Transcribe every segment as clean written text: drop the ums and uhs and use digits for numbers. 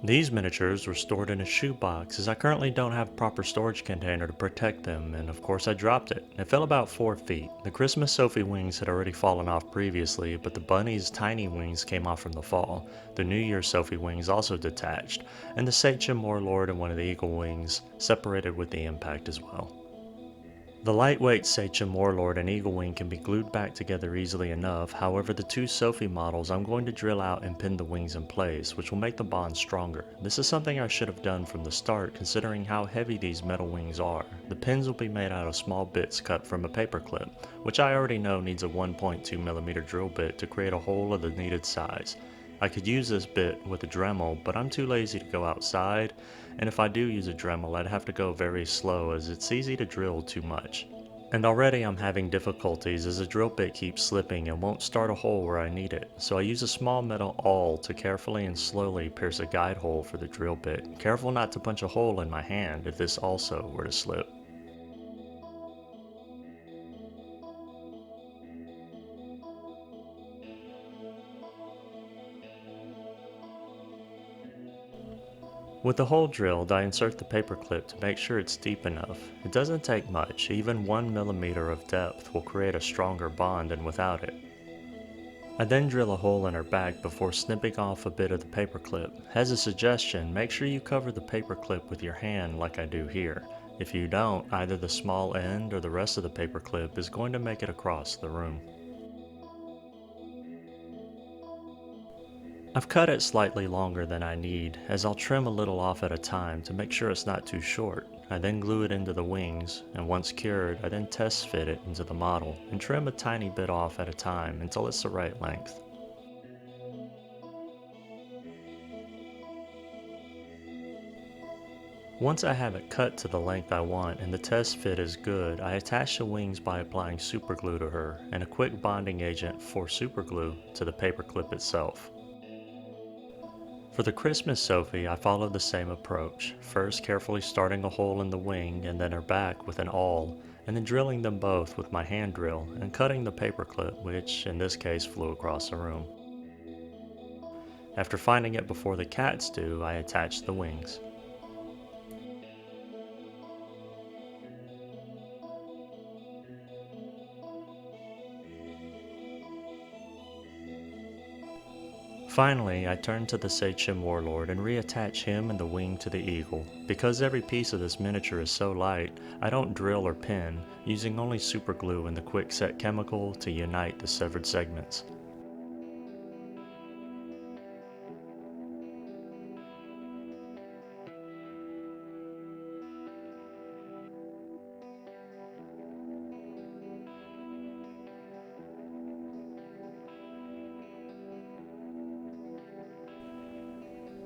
These miniatures were stored in a shoebox as I currently don't have a proper storage container to protect them, and of course I dropped it. It fell about 4 feet. The Christmas Sophie wings had already fallen off previously, but the bunny's tiny wings came off from the fall. The New Year Sophie wings also detached, and the Sachem Warlord and one of the eagle wings separated with the impact as well. The lightweight Sachem Warlord and Eagle Wing can be glued back together easily enough, however the two Sophie models I'm going to drill out and pin the wings in place, which will make the bond stronger. This is something I should have done from the start considering how heavy these metal wings are. The pins will be made out of small bits cut from a paper clip, which I already know needs a 1.2mm drill bit to create a hole of the needed size. I could use this bit with a Dremel, but I'm too lazy to go outside, and if I do use a Dremel I'd have to go very slow as it's easy to drill too much. And already I'm having difficulties as the drill bit keeps slipping and won't start a hole where I need it, so I use a small metal awl to carefully and slowly pierce a guide hole for the drill bit, careful not to punch a hole in my hand if this also were to slip. With the hole drilled, I insert the paper clip to make sure it's deep enough. It doesn't take much, even 1mm of depth will create a stronger bond than without it. I then drill a hole in her back before snipping off a bit of the paper clip. As a suggestion, make sure you cover the paper clip with your hand like I do here. If you don't, either the small end or the rest of the paper clip is going to make it across the room. I've cut it slightly longer than I need, as I'll trim a little off at a time to make sure it's not too short. I then glue it into the wings, and once cured, I then test fit it into the model, and trim a tiny bit off at a time until it's the right length. Once I have it cut to the length I want and the test fit is good, I attach the wings by applying superglue to her, and a quick bonding agent for superglue to the paper clip itself. For the Christmas Sophie, I followed the same approach, first carefully starting a hole in the wing and then her back with an awl, and then drilling them both with my hand drill and cutting the paper clip, which in this case flew across the room. After finding it before the cats do, I attach the wings. Finally, I turn to the Sachem Warlord and reattach him and the wing to the eagle. Because every piece of this miniature is so light, I don't drill or pin, using only superglue and the quick set chemical to unite the severed segments.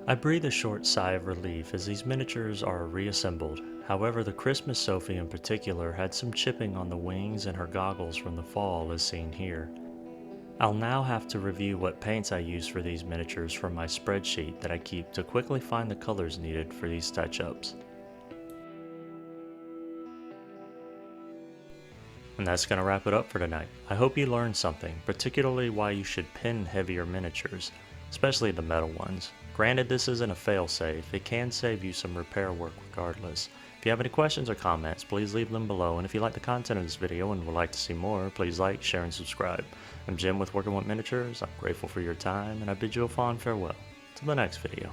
I breathe a short sigh of relief as these miniatures are reassembled. However, the Christmas Sophie in particular had some chipping on the wings and her goggles from the fall as seen here. I'll now have to review what paints I use for these miniatures from my spreadsheet that I keep to quickly find the colors needed for these touch-ups. And that's going to wrap it up for tonight. I hope you learned something, particularly why you should pin heavier miniatures, especially the metal ones. Granted, this isn't a fail-safe, it can save you some repair work regardless. If you have any questions or comments, please leave them below, and if you like the content of this video and would like to see more, please like, share, and subscribe. I'm Jim with Working with Miniatures. I'm grateful for your time, and I bid you a fond farewell. Till the next video.